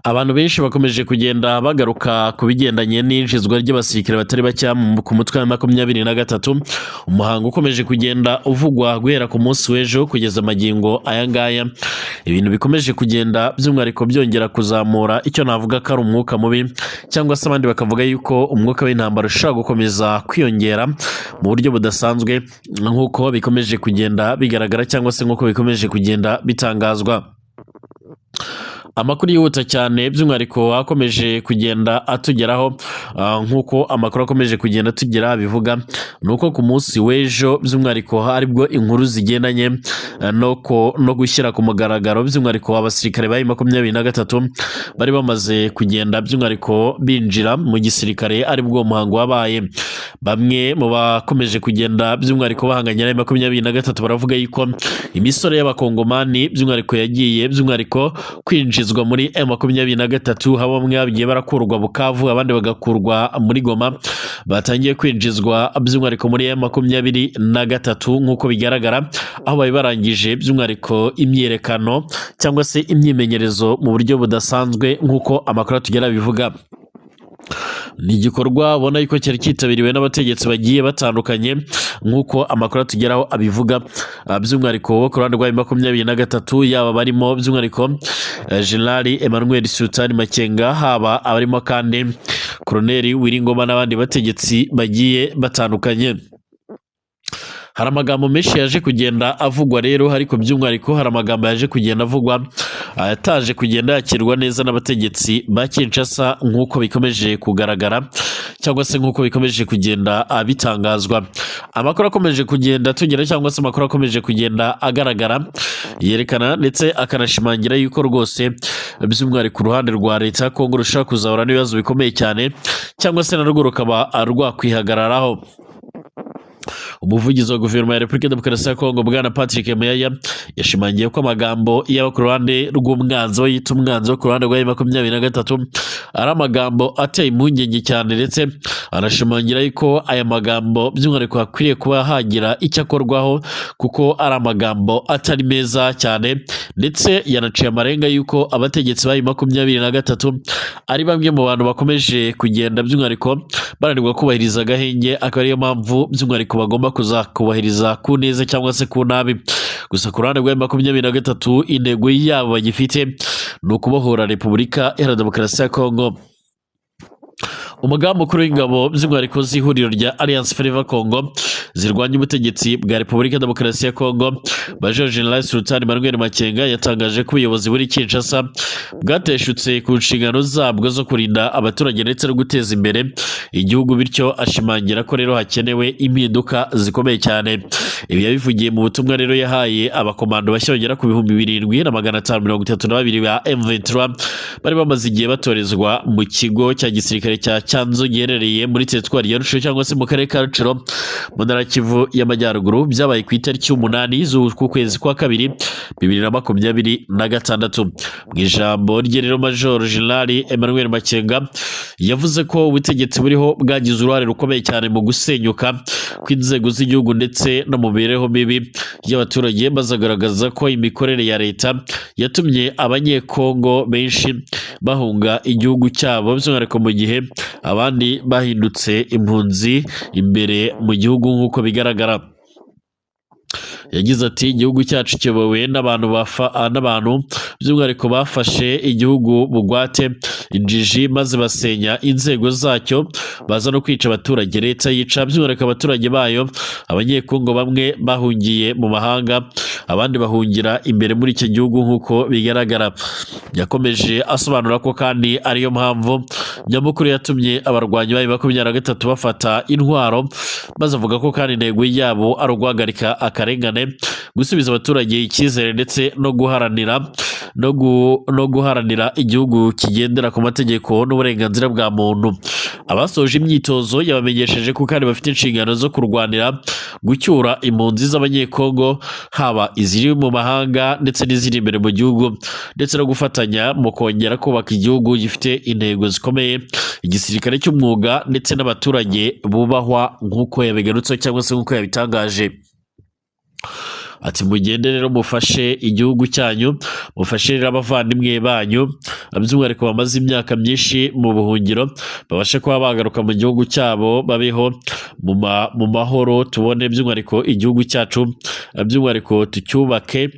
Abantu benshi bakomeje kugenda bagaruka ku bigendanye n'injizwa ry'abasirikare batari bake ku mutwe wa 23, umuhango ukomeje kugenda uvugwa guhera ku munsi w'ejo kugeza magingo aya ngaya. Ibintu bikomeje kugenda by'umwihariko byongera kuzamura icyo navuga ko ari umwuka mubi, cyangwa se abandi bakavuga yuko umwuka w'intambara ushobora gukomeza kwiyongera mu buryo budasanzwe nk'uko bikomeje kugenda bigaragara, cyangwa se nk'uko bikomeje kugenda bitangazwa. Amakuru yihuta cyane by'umwihariko akomeje kugenda atugeraho, nk'uko amakuru akomeje kugenda atugera bivuga, nuko ku munsi w'ejo by'umwihariko haribwo inkuru zigendanye no gushyira ku mugaragaro by'umwihariko abasirikare ba 23 bari bamaze kugenda by'umwihariko binjira mu gisirikare, aribwo umuhango wabaye. Bamwe mu bakomeje kugenda by'umwihariko bahanganye na 23 baravuga yuko imisore y'abakongomani by'umwihariko yagiye by'umwihariko kwinjizwa muri M23, haba bamwe bagiye barakurwa Bukavu, abandi bagakurwa muri Goma, batangiye kwinjizwa by'umwihariko muri M23 nk'uko bigaragara, aho bari barangije by'umwihariko imyerekano cyangwa se imyimenyerezo mu buryo budasanzwe nk'uko amakuru atugera bivuga. Ni igikorwa ubona yuko cyari cyitabiriwe n'abategetsi bagiye batandukanye nk'uko amakuru atugeraho abivuga, by'umwihariko wo ku ruhande rwa 23 yaba barimo by'umwihariko General Emmanuel Sultan Makenga, haba abarimo kandi Colonel Wiringoma n'abandi bategetsi bagiye batandukanye. Hari amagambo menshi yaje kugenda avugwa rero, ariko by'umwihariko hari amagambo yaje kugenda avugwa ataje kugenda yakirwa neza n'abategetsi ba Kinshasa nk'uko bikomeje kugaragara, cyangwa se nk'uko bikomeje kugenda bitangazwa. Amakuru akomeje kugenda tugera, cyangwa se amakuru akomeje kugenda agaragara yerekana ndetse akanashimangira yuko rwose by'umwihariko uruhande rwa leta ya Kongo rushaka kuzahura n'ibibazo bikomeye cyane, cyangwa se narwo rukaba rwakwihagararaho. Umuvugizi wa guverinoma ya Repubulika Demokarasi ya Kongo Bwana Patrick Muyaya yashimangiye ko amagambo y'aba ku ruhande rw'umwanzi we yita umwanzi wo ku ruhande rwa 23 ari amagambo ateye impungenge cyane, ndetse anashimangira yuko aya magambo by'umwihariko hakwiriye kuba hagira icyo akorwaho kuko ari amagambo atari meza cyane, ndetse yanaciye amarenga yuko abategetsi ba 23 ari bamwe mu bantu bakomeje kugenda by'umwihariko bananirwa kubahiriza agahenge, akaba ariyo mpamvu by'umwihariko bagomba kuzakubahiriza ku neza cyangwa se ku nabi. Gusa ku ruhande rwa 23 intego yabo bagifite ni ukubohora Repubulika Iharanira Demokarasi ya Kongo. Umugaba mukuru w'ingabo by'umwihariko z'ihuriro rya Alliance Fleuve Congo zirwanya ubutegetsi bwa Repubulika Demokarasi ya Kongo, Major General Sultan Emmanuel Makenga yatangaje ko ubuyobozi buri Kinshasa bwateshutse ku nshingano zabwo zo kurinda abaturage ndetse no guteza imbere igihugu, bityo ashimangira ko rero hakenewe impinduka zikomeye cyane. Ibi yabivugiye mu butumwa rero yahaye abakomando bashya bagera ku 7,532 ba M23 bari bamaze igihe batorezwa mu kigo cya gisirikare cya Cyanzu giherereye muri teritwari ya Rutsiro cyangwa se mu karere ka Rutsiro mu ntara Kivu y'Amajyaruguru. Byabaye ku itariki 8 z'ukwezi kwa 2 2026. Mu ijambo rye rero Major General Emmanuel Makenga yavuze ko ubutegetsi buriho bwagize uruhare rukomeye cyane mu gusenyuka kw'inzego z'igihugu ndetse no mu mibereho mibi y'abaturage, bazagaragaza ko imikorere ya leta yatumye abanyekongo benshi bahunga igihugu cyabo by'umwihariko mu gihe abandi bahindutse impunzi imbere mu gihugu nk'uko bigaragara. Yagize ati igihugu cyacu kiyobowe n'abantu by'umwihariko bafashe igihugu bugwate injiji maze basenya inzego zacyo, baza no kwica abaturage. Leta yica by'umwihariko abaturage bayo, abanyekongo bamwe bahungiye mu mahanga, abandi bahungira imbere muri icyo gihugu nk'uko bigaragara. Yakomeje asobanura ko kandi ariyo mpamvu nyamukuru yatumye abarwanyi ba 23 bafata intwaro, maze avuga ko kandi intego yabo ari uguhagarika akarengane, gusubiza abaturage icyizere ndetse no guharanira igihugu kigendera ku mategeko n'uburenganzira bwa muntu. Abasoje imyitozo yabamenyesheje ko kandi bafite inshingano zo kurwanira gucyura impunzi z'abanyekongo, haba iziri mu mahanga ndetse n'iziri imbere mu gihugu, ndetse no gufatanya mu kongera kubaka igihugu gifite intego zikomeye, igisirikare cy'umwuga ndetse n'abaturage bubahwa nk'uko yabigarutse cyangwa se nk'uko yabitangaje. ati mugende rero mufashe igihugu cyanyu, mufashe rero abavandimwe banyu by'umwihariko bamaze imyaka myinshi mu buhungiro, babashe kuba bagaruka mu gihugu cyabo, babeho mu mahoro, tubone by'umwihariko igihugu cyacu by'umwihariko tucyubake,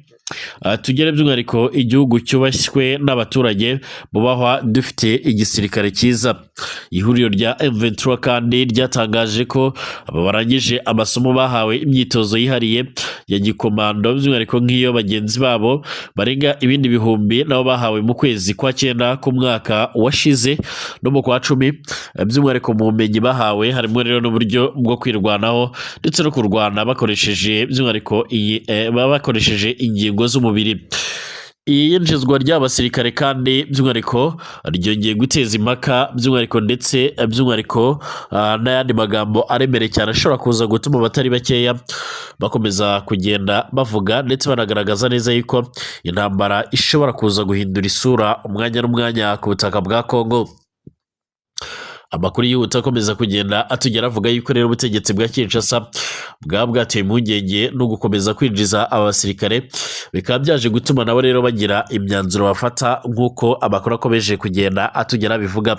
tugere by'umwihariko igihugu cyubashywe n'abaturage, bubahwa dufite igisirikare cyiza. Ihuriro rya M23 kandi ryatangaje ko aba barangije amasomo bahawe imyitozo yihariye ya gikomando by'umwihariko nk'iyo bagenzi babo barenga ibindi bihumbi nabo bahawe mu kwezi kwa 9 k'umwaka washize no mu kwa 10, by'umwihariko mu bumenyi bahawe harimo rero n'uburyo bwo kwirwanaho ndetse no kurwana bakoresheje by'umwihariko bakoresheje ingingo z'umubiri. Iyinjizwa ry'abasirikare kandi by'umwihariko ryongeye guteza impaka by'umwihariko ndetse by'umwihariko n'ayandi magambo aremereye cyane ashobora kuza gutuma abatari bakeya bakomeza kugenda bavuga ndetse banagaragaza neza yuko intambara ishobora kuza guhindura isura umwanya n'umwanya ku butaka bwa Kongo. Amakuru yihuta akomeza kugenda atugera avuga yuko rero ubutegetsi bwa Kinshasa bwateye impungenge no gukomeza kwinjiza abasirikare, bikaba byaje gutuma nabo rero bagira imyanzuro bafata nk'uko amakuru akomeje kugenda atugera bivuga.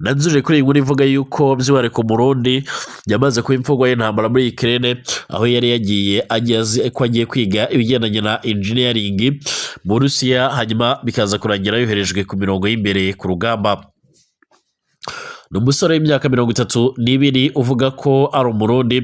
Nanzuje kuri iyi nkuru ivuga yuko by'umwihariko Murundi yamaze kuba imfungwa y'intambara muri Ukraine, aho yari yagiye agiye kwiga ibigendanye na engineering mu Rusiya, hanyuma bikaza kurangira yoherejwe ku mirongo y'imbere ku rugamba. Ni umusore w'imyaka 32 uvuga ko ari Umurundi,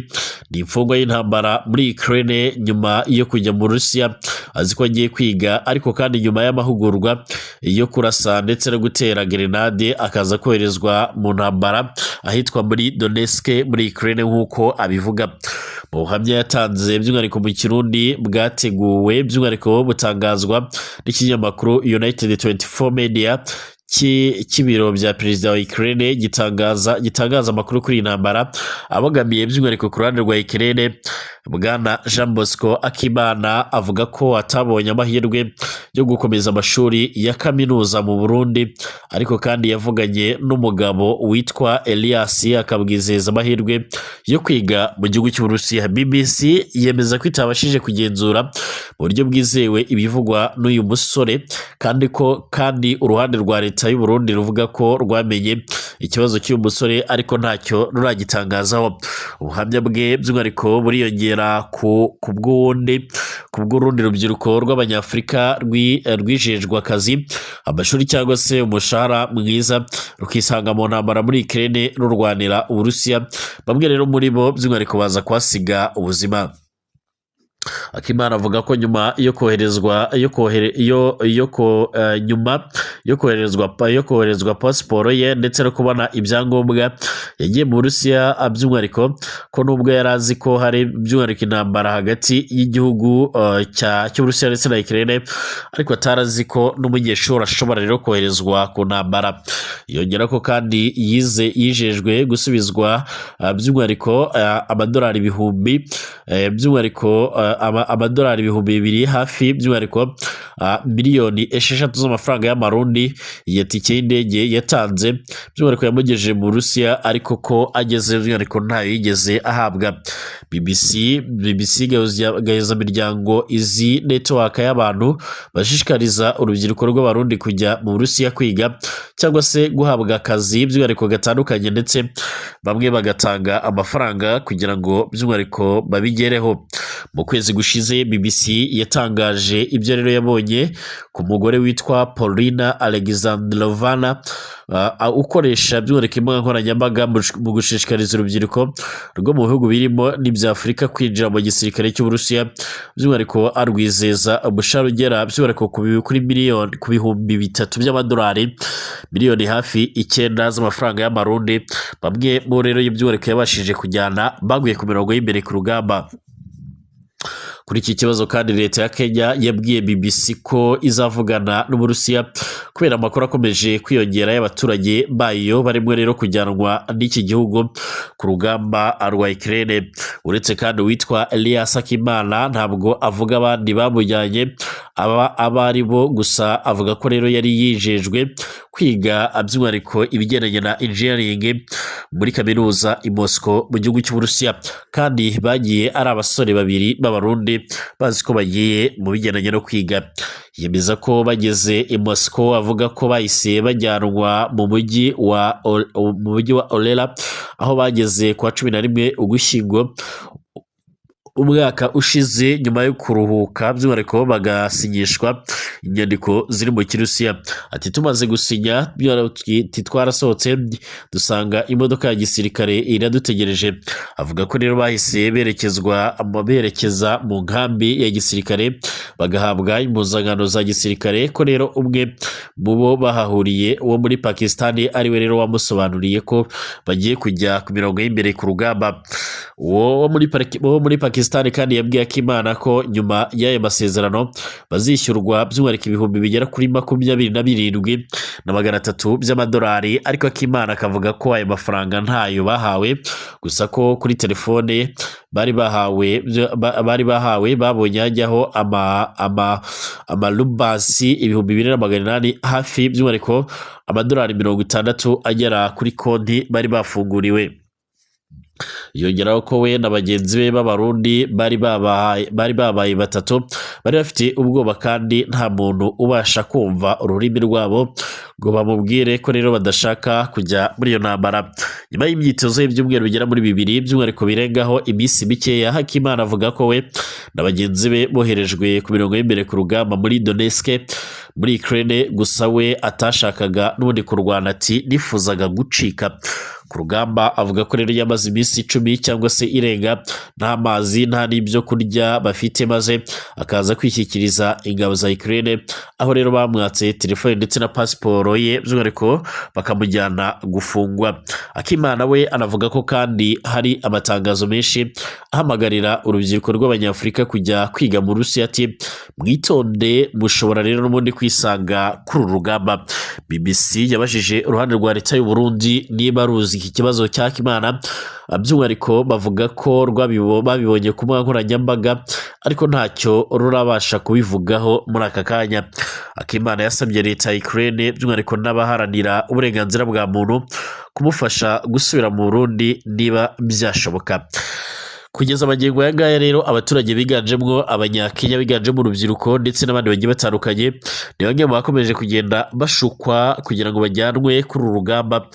ni imfungwa y'intambara muri Ukraine nyuma yo kujya mu Rusiya, azi ko agiye kwiga, ariko kandi nyuma y'amahugurwa yo kurasa ndetse no gutera grenade akaza koherezwa mu ntambara ahitwa muri Donetsk muri Ukraine nk'uko abivuga. Mu buhamya yatanze by'umwihariko mu Kirundi bwateguwe by'umwihariko butangazwa n'ikinyamakuru United 24 Media cy'ibiro bya perezida wa Ukraine gitangaza amakuru kuri intambara abogamiye by'umwihariko ku ruhande rwa Ukraine. Bwana Jean Bosco Akimana avuga ko atabonye amahirwe yo gukomeza amashuri ya kaminuza mu Burundi, ariko kandi yavuganye n'umugabo witwa Elias akabwizeza amahirwe yo kwiga mu gihugu cy'Uburusiya. BBC yemeza ko itabashije kugenzura mu buryo bwizewe ibivugwa n'uyu musore, kandi uruhande rwa leta y'u Burundi ruvuga ko rwamenye ikibazo cy'uyu musore ariko ntacyo ruragitangazaho. Ubuhamya bwe by'umwihariko buriyongera ku bw'urundi rubyiruko rw'Abanyafurika rwijejwe akazi, amashuri cyangwa se umushahara mwiza, rukisanga mu ntambara muri Ukraine rurwanira Uburusiya. Bamwe rero muri bo by'umwihariko baza kuhasiga ubuzima. Akimana avuga ko nyuma yo koherezwa pasiporo ye ndetse no kubona ibyangombwa, yagiye mu Burusiya by'umwihariko ko nubwo yari azi ko hari by'umwihariko intambara hagati y'igihugu cy'Uburusiya ndetse na Ukraine, ariko atarazi ko n'umunyeshuri ashobora rero koherezwa ku ntambara. Yongera ko kandi yijejwe gusubizwa by'umwihariko amadolari ibihumbi by'umwihariko amadolari 2,000 hafi by'umwihariko miliyoni 6 z'amafaranga y'amarundi ya tike y'indege yatanze by'umwihariko yamugejeje mu Rusiya, ariko ko ageze by'umwihariko ntayo yigeze ahabwa. BBC gaheza miryango izi network y'abantu bashishikariza urubyiruko rw'abarundi kujya mu Rusiya kwiga cyangwa se guhabwa akazi by'umwihariko gatandukanye, ndetse bamwe bagatanga amafaranga kugira ngo by'umwihariko babigereho. Mu kwezi gushize BBC yatangaje ibyo rero yabonye ku mugore witwa Paulina Alexandrovna ukoresha by'umwihariko imbuga nkoranyambaga mu gushishikariza urubyiruko rwo mu bihugu birimo n'ibya Afurika kwinjira mu gisirikare cy'Uburusiya, by'umwihariko arwizeza umushahara ugera by'umwihariko ku bihumbi 3 by'amadolari, miliyoni hafi 9 z'amafaranga y'amarundi. Bamwe mu rero by'umwihariko yabashije kujyana baguye ku mirongo y'imbere ku rugamba. Kuri iki kibazo kandi leta ya Kenya yabwiye BBC ko izavugana n'Uburusiya kubera amakuru akomeje kwiyongera y'abaturage bayo barimo rero kujyanwa n'iki gihugu ku rugamba rwa Ukraine. Uretse kandi witwa Elias Akimana ntabwo avuga abandi bamujyanye abari bo, gusa avuga ko rero yari yijejwe kwiga by'umwihariko ibigendanye na engineering muri kaminuza i Moscow mu gihugu cy'Uburusiya, kandi bagiye ari abasore babiri b'abarundi bazi ko bagiye mu bigendanye no kwiga. Yemeza ko bageze i Moscow, avuga ko bahise bajyanwa mu mujyi wa Olela, aho bageze ku wa 11 Ugushyingo umwaka ushize, nyuma yo kuruhuka by'umwihariko bagasinyishwa inyandiko ziri mu Kirusiya. Ati tumaze gusinya twarasohotse dusanga imodoka ya gisirikare iradutegereje. Avuga ko rero bahise berekeza mu nkambi ya gisirikare bagahabwa impuzankano za gisirikare, ko rero umwe mu bo bahahuriye wo muri Pakistan ariwe rero wamusobanuriye ko bagiye kujya ku mirongo y'imbere ku rugamba. Wo muri Pakistan kandi yabwiye Akimana ko nyuma y'aya masezerano bazishyurwa by'umwihariko ibihumbi bigera kuri 27,300 by'amadolari, ariko Akimana akavuga ko aya mafaranga ntayo bahawe, gusa ko kuri telefone bari bahawe babonye hajyaho amalubasi 2,800 hafi by'umwihariko amadolari 60 agera kuri konti bari bafunguriwe. Yongeraho ko we na bagenzi be b'abarundi bari babaye batatu, bari bafite ubwoba kandi nta muntu ubasha kumva ururimi rwabo ngo bamubwire ko rero badashaka kujya muri iyo ntambara. Nyuma y'imyitozo y'ibyumweru bigera muri 2 by'umwihariko birengaho iminsi mikeya, Hakimana avuga ko we na bagenzi be boherejwe ku mirongo y'imbere ku rugamba muri Donetsk muri Ukraine, gusa we atashakaga n'ubundi kurwana. Ati nifuzaga gucika ku rugamba. Avuga ko rero yamaze iminsi 10 cyangwa se irenga nta mazi nta n'ibyo kurya bafite, maze akaza kwishyikiriza ingabo za Ukraine, aho rero bamwatse telefone ndetse na pasiporo ye by'umwihariko bakamujyana gufungwa. Akimana we anavuga ko kandi hari amatangazo menshi ahamagarira urubyiruko rw'Abanyafurika kujya kwiga mu Rusiya. Ati mwitonde, mushobora rero n'ubundi kwisanga kuri uru rugamba. BBC yabajije uruhande rwa leta y'u Burundi niba ruzi iki kibazo cya Akimana, by'umwihariko bavuga ko babibonye ku mbuga nkoranyambaga ariko ntacyo rurabasha kubivugaho muri aka kanya. Akimana yasabye leta ya Ukraine by'umwihariko n'abaharanira uburenganzira bwa muntu kumufasha gusubira mu Burundi niba byashoboka. Kugeza amagingo aya ngaya rero abaturage biganjemo Abanyakenya, biganjemo urubyiruko ndetse n'abandi bagiye batandukanye, ni bamwe mu bakomeje kugenda bashukwa kugira ngo bajyanwe kuri uru rugamba.